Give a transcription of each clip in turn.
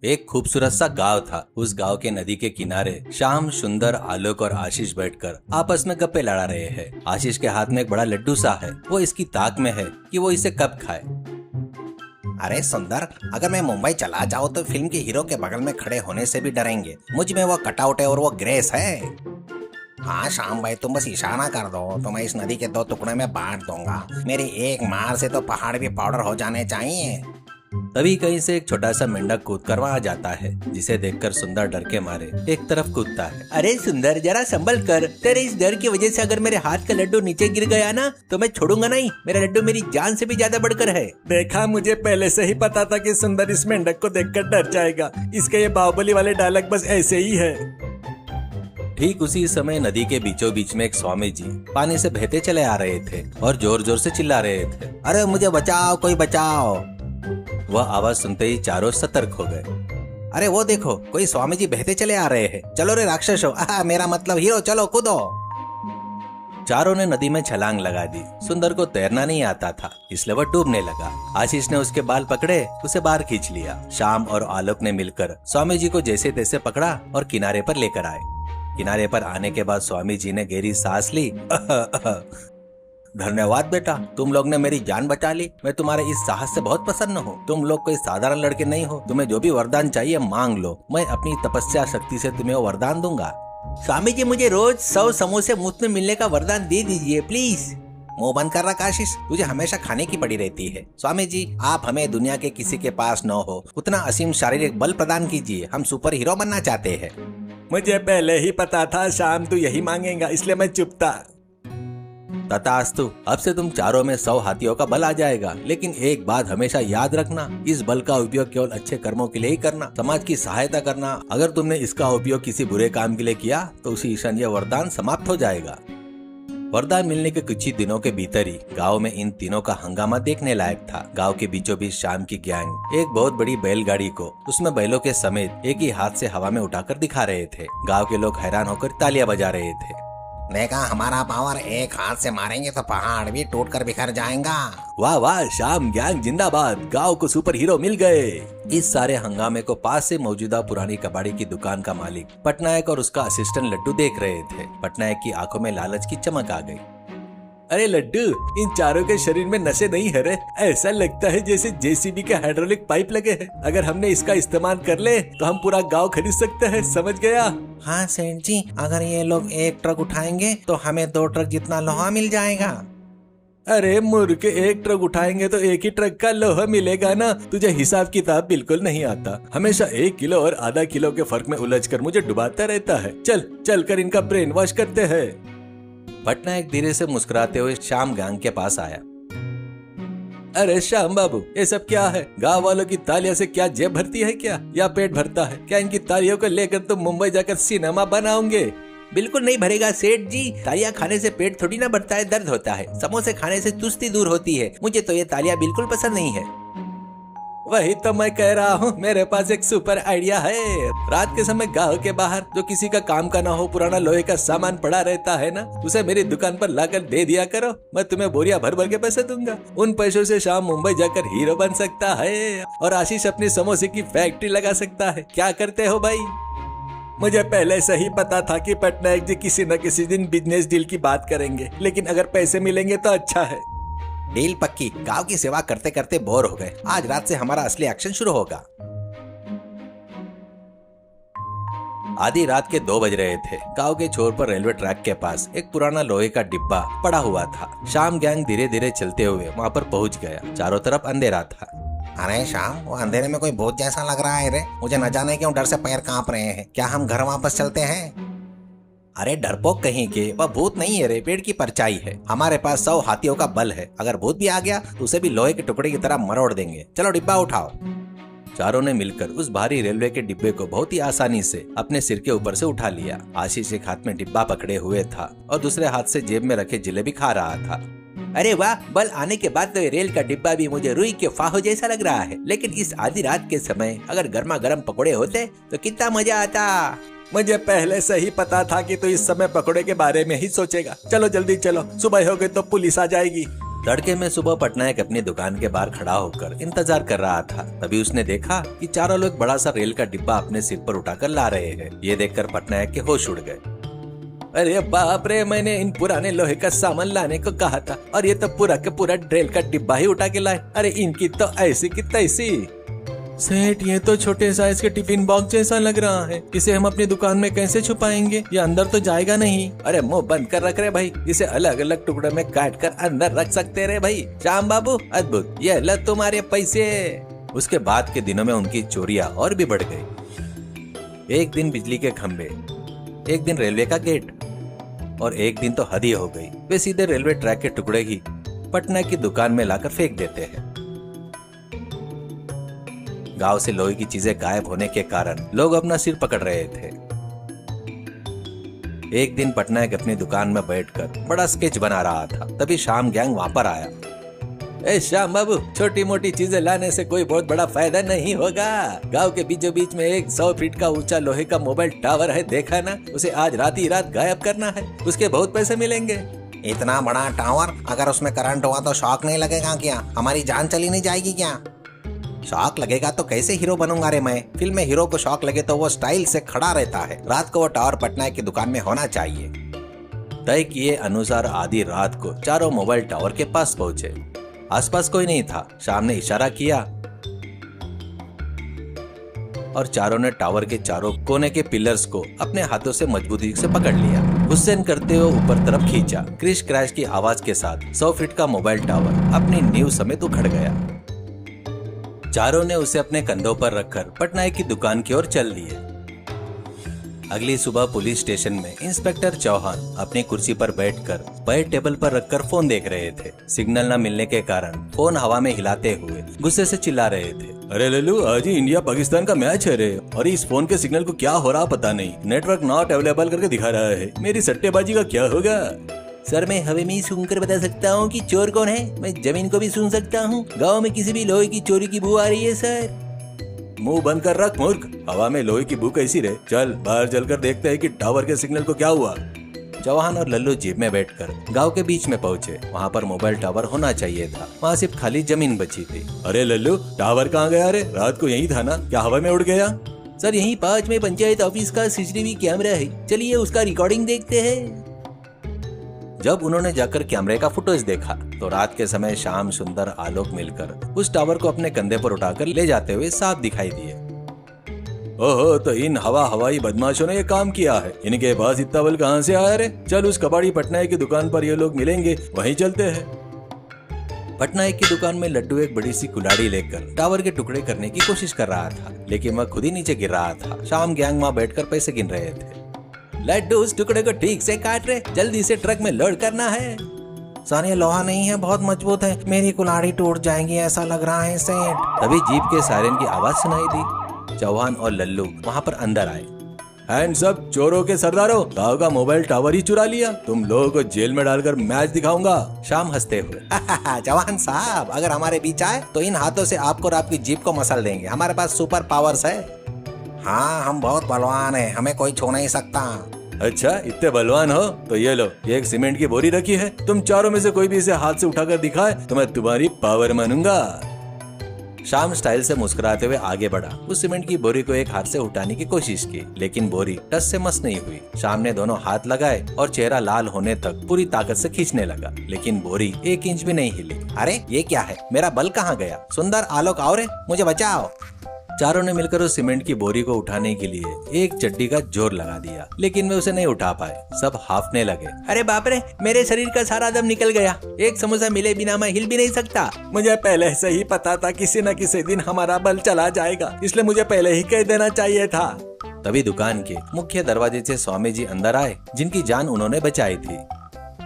एक खूबसूरत सा गांव था। उस गांव के नदी के किनारे श्याम, सुंदर, आलोक और आशीष बैठकर आपस में गप्पे लड़ा रहे हैं। आशीष के हाथ में एक बड़ा लड्डू सा है। वो इसकी ताक में है कि वो इसे कब खाए। अरे सुंदर, अगर मैं मुंबई चला जाऊँ तो फिल्म के हीरो के बगल में खड़े होने से भी डरेंगे। मुझ में वो कटआउट है और वो ग्रेस है। हाँ श्याम भाई, तुम बस इशारा कर दो तो मैं इस नदी के दो टुकड़े में बांट दूंगा। मेरी एक मार से तो पहाड़ भी पाउडर हो जाने चाहिए। तभी कहीं से एक छोटा सा मेंढक कूद कर वहाँ जाता है, जिसे देखकर सुंदर डर के मारे एक तरफ कूदता है। अरे सुंदर, जरा संभल कर। तेरे इस डर की वजह से अगर मेरे हाथ का लड्डू नीचे गिर गया ना तो मैं छोड़ूंगा नहीं। मेरा लड्डू मेरी जान से भी ज्यादा बढ़कर है। देखा, मुझे पहले से ही पता था कि सुंदर इस मेंढक को देखकर डर जाएगा। इसके ये बाहुबली वाले डायलॉग बस ऐसे ही है। ठीक उसी समय नदी के बीचों बीच में एक स्वामी जी पानी से बहते चले आ रहे थे और जोर जोर से चिल्ला रहे थे, अरे मुझे बचाओ, कोई बचाओ। वह आवाज सुनते ही चारों सतर्क हो गए। अरे वो देखो, कोई स्वामी जी बहते चले आ रहे हैं। चलो रे राक्षसो, मेरा मतलब हीरो, चलो कूदो। चारों ने नदी में छलांग लगा दी। सुंदर को तैरना नहीं आता था, इसलिए वह डूबने लगा। आशीष ने उसके बाल पकड़े, उसे बाहर खींच लिया। श्याम और आलोक ने मिलकर स्वामी जी को जैसे तैसे पकड़ा और किनारे पर लेकर आए। किनारे पर आने के बाद स्वामी जी ने गहरी सांस ली। धन्यवाद बेटा, तुम लोग ने मेरी जान बचा ली। मैं तुम्हारे इस साहस से बहुत प्रसन्न हूँ। तुम लोग कोई साधारण लड़के नहीं हो। तुम्हें जो भी वरदान चाहिए मांग लो, मैं अपनी तपस्या शक्ति से तुम्हें वो वरदान दूंगा। स्वामी जी, मुझे रोज 100 समोसे मुफ्त में मिलने का वरदान दे दीजिए प्लीज। मुंह बंद कर रखा आशीष, तुझे हमेशा खाने की पड़ी रहती है। स्वामी जी, आप हमें दुनिया के किसी के पास न हो उतना असीम शारीरिक बल प्रदान कीजिए। हम सुपर हीरो बनना चाहते हैं। मुझे पहले ही पता था शाम तू यही मांगेगा, इसलिए मैं चुप था। तथास्तु, अब से तुम चारों में 100 हाथियों का बल आ जाएगा। लेकिन एक बात हमेशा याद रखना, इस बल का उपयोग केवल अच्छे कर्मों के लिए ही करना, समाज की सहायता करना। अगर तुमने इसका उपयोग किसी बुरे काम के लिए किया तो उसी क्षण यह वरदान समाप्त हो जाएगा। वरदान मिलने के कुछ ही दिनों के भीतर ही गांव में इन तीनों का हंगामा देखने लायक था। गांव के बीचों बीच शाम की गैंग एक बहुत बड़ी बैलगाड़ी को उसमें बैलों के समेत एक ही हाथ से हवा में उठाकर दिखा रहे थे। गांव के लोग हैरान होकर तालियां बजा रहे थे। देखा, हमारा पावर, एक हाथ से मारेंगे तो पहाड़ भी टूट कर बिखर जाएगा। वाह वाह, शाम गैंग जिंदाबाद, गांव को सुपर हीरो मिल गए। इस सारे हंगामे को पास से मौजूदा पुरानी कबाड़ी की दुकान का मालिक पटनायक और उसका असिस्टेंट लड्डू देख रहे थे। पटनायक की आंखों में लालच की चमक आ गई। अरे लड्डू, इन चारों के शरीर में नशे नहीं है रे। ऐसा लगता है जैसे जेसीबी के हाइड्रोलिक पाइप लगे हैं। अगर हमने इसका इस्तेमाल कर ले तो हम पूरा गांव खरीद सकते हैं, समझ गया? हाँ सेठ जी, अगर ये लोग एक ट्रक उठाएंगे तो हमें 2 ट्रक जितना लोहा मिल जाएगा। अरे मूर्ख, एक ट्रक उठाएंगे तो एक ही ट्रक का लोहा मिलेगा ना। तुझे हिसाब किताब बिल्कुल नहीं आता। हमेशा 1 किलो और आधा किलो के फर्क में उलझकर मुझे डुबाता रहता है। चल कर इनका ब्रेन वॉश करते हैं। पटनायक धीरे से मुस्कुराते हुए श्याम गैंग के पास आया। अरे श्याम बाबू, ये सब क्या है? गांव वालों की तालियों से क्या जेब भरती है क्या, या पेट भरता है? क्या इनकी तालियों को लेकर तुम मुंबई जाकर सिनेमा बनाओगे? बिल्कुल नहीं भरेगा सेठ जी। तालियां खाने से पेट थोड़ी ना भरता है, दर्द होता है। समोसे खाने से चुस्ती दूर होती है। मुझे तो ये तालियां बिल्कुल पसंद नहीं है। वही तो मैं कह रहा हूँ, मेरे पास एक सुपर आइडिया है। रात के समय गांव के बाहर जो किसी का काम का ना हो पुराना लोहे का सामान पड़ा रहता है ना, उसे मेरी दुकान पर लाकर दे दिया करो। मैं तुम्हें बोरिया भर भर के पैसे दूंगा। उन पैसों से शाम मुंबई जाकर हीरो बन सकता है और आशीष अपनी समोसे की फैक्ट्री लगा सकता है। क्या करते हो भाई? मुझे पहले से ही पता था कि पटनायक जी किसी न किसी दिन बिजनेस डील की बात करेंगे, लेकिन अगर पैसे मिलेंगे तो अच्छा है। डील पक्की। गांव की सेवा करते करते बोर हो गए। आज रात से हमारा असली एक्शन शुरू होगा। आधी रात के 2 बज रहे थे। गांव के छोर पर रेलवे ट्रैक के पास एक पुराना लोहे का डिब्बा पड़ा हुआ था। शाम गैंग धीरे धीरे चलते हुए वहां पर पहुंच गया। चारों तरफ अंधेरा था। अरे शाम, वो अंधेरे में कोई भूत जैसा लग रहा है रे। मुझे न जाने क्यों डर से पैर कांप रहे हैं। क्या हम घर वापस चलते हैं? अरे डरपोक कहीं के, वह भूत नहीं है रे, पेड़ की परछाई है। हमारे पास 100 हाथियों का बल है। अगर भूत भी आ गया तो उसे भी लोहे के टुकड़े की तरह मरोड़ देंगे। चलो डिब्बा उठाओ। चारों ने मिलकर उस भारी रेलवे के डिब्बे को बहुत ही आसानी से अपने सिर के ऊपर से उठा लिया। आशीष एक हाथ में डिब्बा पकड़े हुए था और दूसरे हाथ से जेब में रखे जलेबी खा रहा था। अरे वाह, बल आने के बाद तो ये रेल का डिब्बा भी मुझे रुई के फाहो जैसा लग रहा है। लेकिन इस आधी रात के समय अगर गर्मा गर्म पकोड़े होते तो कितना मजा आता। मुझे पहले से ही पता था कि तू इस समय पकोड़े के बारे में ही सोचेगा। चलो जल्दी चलो, सुबह हो गई तो पुलिस आ जाएगी। तड़के में सुबह पटनायक अपनी दुकान के बाहर खड़ा होकर इंतजार कर रहा था। तभी उसने देखा कि चारों लोग बड़ा सा रेल का डिब्बा अपने सिर पर उठाकर ला रहे हैं। ये देखकर पटनायक के होश उड़ गए। अरे बाप रे, मैंने इन पुराने लोहे का सामान लाने को कहा था और ये तो पूरा के पूरा रेल का डिब्बा ही उठा के लाए। अरे इनकी तो ऐसी की तैसी। सेठ, ये तो छोटे साइज के टिफिन बॉक्स जैसा लग रहा है। इसे हम अपनी दुकान में कैसे छुपाएंगे? ये अंदर तो जाएगा नहीं। अरे मुंह बंद कर रख रहे भाई, इसे अलग अलग टुकड़ों में काट कर अंदर रख सकते रहे भाई। श्याम बाबू अद्भुत, ये लो तुम्हारे पैसे। उसके बाद के दिनों में उनकी चोरियां और भी बढ़ गई। एक दिन बिजली के खंभे, एक दिन रेलवे का गेट और एक दिन तो हद ही हो गई। वे सीधे रेलवे ट्रैक के टुकड़े ही पटना की दुकान में लाकर फेंक देते हैं। गांव से लोहे की चीजें गायब होने के कारण लोग अपना सिर पकड़ रहे थे। एक दिन पटनायक अपनी दुकान में बैठकर बड़ा स्केच बना रहा था। तभी शाम गैंग वहां पर आया। ए श्याम बाबू, छोटी मोटी चीजें लाने से कोई बहुत बड़ा फायदा नहीं होगा। गांव के बीचों बीच में एक 100 फीट का ऊंचा लोहे का मोबाइल टावर है, देखा ना? उसे आज रात ही रात गायब करना है, उसके बहुत पैसे मिलेंगे। इतना बड़ा टावर, अगर उसमें करंट हुआ तो शॉक नहीं लगेगा क्या? हमारी जान चली नहीं जाएगी क्या? शॉक लगेगा तो कैसे हीरो बनूंगा रे मैं? फिल्म में हीरो को शॉक लगे तो वो स्टाइल से खड़ा रहता है। रात को वो टावर पटनायक की दुकान में होना चाहिए। तय किए अनुसार आधी रात को चारों मोबाइल टावर के पास पहुंचे। आसपास कोई नहीं था। शाम ने इशारा किया और चारों ने टावर के चारों कोने के पिलर्स को अपने हाथों से मजबूती से पकड़ लिया। हुसैन करते हुए ऊपर तरफ खींचा। क्रिश क्रैश की आवाज के साथ 100 फीट का मोबाइल टावर अपनी नींव समेत उखड़ गया। चारों ने उसे अपने कंधों पर रखकर पटनायक की दुकान की ओर चल दिए। अगली सुबह पुलिस स्टेशन में इंस्पेक्टर चौहान अपनी कुर्सी पर बैठकर पैर टेबल पर रखकर फोन देख रहे थे। सिग्नल न मिलने के कारण फोन हवा में हिलाते हुए गुस्से से चिल्ला रहे थे। अरे लल्लू, आज ही इंडिया पाकिस्तान का मैच है रे, और इस फोन के सिग्नल को क्या हो रहा पता नहीं। नेटवर्क नॉट अवेलेबल करके दिखा रहा है। मेरी सट्टेबाजी का क्या होगा? सर, मैं हवे में ही सुनकर बता सकता हूँ कि चोर कौन है। मैं जमीन को भी सुन सकता हूँ। गांव में किसी भी लोहे की चोरी की बू आ रही है सर। मुंह बंद कर रख मूर्ख। हवा में लोहे की बू कैसी रे? चल बाहर चलकर देखते हैं कि टावर के सिग्नल को क्या हुआ। चौहान और लल्लू जीप में बैठकर गांव के बीच में पहुंचे। वहां पर मोबाइल टावर होना चाहिए था। वहां सिर्फ खाली जमीन बची थी। अरे लल्लू, टावर कहाँ गया रे? रात को यही था ना? क्या हवा में उड़ गया? सर, यही 5 में पंचायत ऑफिस का सीसीटीवी कैमरा है। चलिए उसका रिकॉर्डिंग देखते हैं। जब उन्होंने जाकर कैमरे का फुटेज देखा तो रात के समय श्याम सुंदर आलोक मिलकर उस टावर को अपने कंधे पर उठाकर ले जाते हुए साफ दिखाई दिए। ओहो, तो इन हवाई बदमाशों ने ये काम किया है। इनके पास इतना बल कहाँ से आया रे? चल उस कबाड़ी पटनायक की दुकान पर ये लोग मिलेंगे, वहीं चलते हैं। पटनायक की दुकान में लड्डू एक बड़ी सी कुल्हाड़ी लेकर टावर के टुकड़े करने की कोशिश कर रहा था, लेकिन वह खुद ही नीचे गिर रहा था। श्याम गैंग वहां बैठकर पैसे गिन रहे थे। लड्डू, उस टुकड़े को ठीक से काट रहे, जल्दी से ट्रक में लोड करना है। सर, ये लोहा नहीं है, बहुत मजबूत है। मेरी कुल्हाड़ी टूट जाएगी ऐसा लग रहा है सेठ। तभी जीप के सायरन की आवाज सुनाई दी। चौहान और लल्लू वहां पर अंदर आए। हैंड्स अप चोरों के सरदारों, गांव का मोबाइल टावर ही चुरा लिया। तुम लोगों को जेल में डालकर मैच दिखाऊंगा। शाम हंसते हुए, जवान साहब, अगर हमारे बीच आए तो इन हाथों से आपको और आपकी जीप को मसल देंगे। हमारे पास सुपर पावर्स है। हाँ, हम बहुत बलवान हैं, हमें कोई छू नहीं सकता। अच्छा, इतने बलवान हो तो ये लो, ये एक सीमेंट की बोरी रखी है। तुम चारों में से कोई भी इसे हाथ से उठाकर दिखाए तो मैं तुम्हारी पावर मानूंगा। शाम स्टाइल से मुस्कुराते हुए आगे बढ़ा। उस सीमेंट की बोरी को एक हाथ से उठाने की कोशिश की, लेकिन बोरी टस से मस नहीं हुई। शाम ने दोनों हाथ लगाए और चेहरा लाल होने तक पूरी ताकत से खींचने लगा, लेकिन बोरी 1 इंच भी नहीं हिली। अरे ये क्या है? मेरा बल कहाँ गया? सुंदर, आलोक, आओ रे, मुझे बचाओ। चारों ने मिलकर उस सीमेंट की बोरी को उठाने के लिए एक चड्डी का जोर लगा दिया, लेकिन वे उसे नहीं उठा पाए। सब हाफने लगे। अरे बाप रे, मेरे शरीर का सारा दम निकल गया। एक समोसा मिले बिना मैं हिल भी नहीं सकता। मुझे पहले से ही पता था किसी न किसी दिन हमारा बल चला जाएगा, इसलिए मुझे पहले ही कह देना चाहिए था। तभी दुकान के मुख्य दरवाजे से स्वामी जी अंदर आए, जिनकी जान उन्होंने बचाई थी।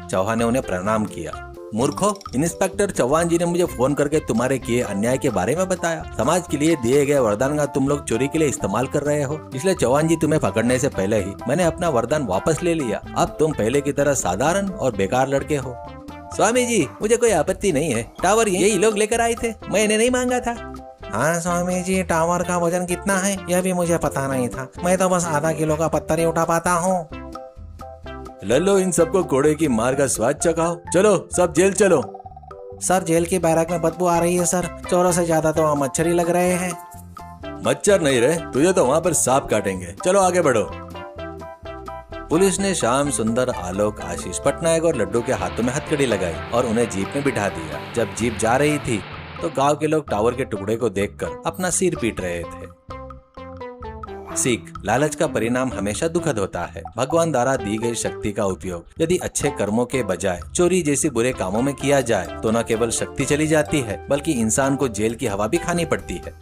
चौहान ने उन्हें प्रणाम किया। मूर्खो, इंस्पेक्टर चौहान जी ने मुझे फोन करके तुम्हारे किए अन्याय के बारे में बताया। समाज के लिए दिए गए वरदान का तुम लोग चोरी के लिए इस्तेमाल कर रहे हो, इसलिए चौहान जी तुम्हें पकड़ने से पहले ही मैंने अपना वरदान वापस ले लिया। अब तुम पहले की तरह साधारण और बेकार लड़के हो। स्वामी जी, मुझे कोई आपत्ति नहीं है। टावर यही लोग लेकर आए थे, मैंने नहीं मांगा था। हाँ स्वामी जी, टावर का वजन कितना है यह भी मुझे पता नहीं था। मैं तो बस आधा किलो का पत्थर ही उठा पाता हूँ। लल्लो, इन सबको कोड़े की मार का स्वाद चखाओ। चलो सब जेल चलो। सर जेल की बैरक में बदबू आ रही है सर। चोरों से ज्यादा तो वहाँ मच्छर ही लग रहे हैं। मच्छर नहीं रहे, तुझे तो वहाँ पर सांप काटेंगे। चलो आगे बढ़ो। पुलिस ने श्याम सुंदर, आलोक, आशीष पटनायक और लड्डू के हाथों में हथकड़ी लगाई और उन्हें जीप में बिठा दिया। जब जीप जा रही थी तो गांव के लोग टावर के टुकड़े को देखकर अपना सिर पीट रहे थे। सीख, लालच का परिणाम हमेशा दुखद होता है। भगवान द्वारा दी गई शक्ति का उपयोग यदि अच्छे कर्मों के बजाय चोरी जैसे बुरे कामों में किया जाए तो न केवल शक्ति चली जाती है बल्कि इंसान को जेल की हवा भी खानी पड़ती है।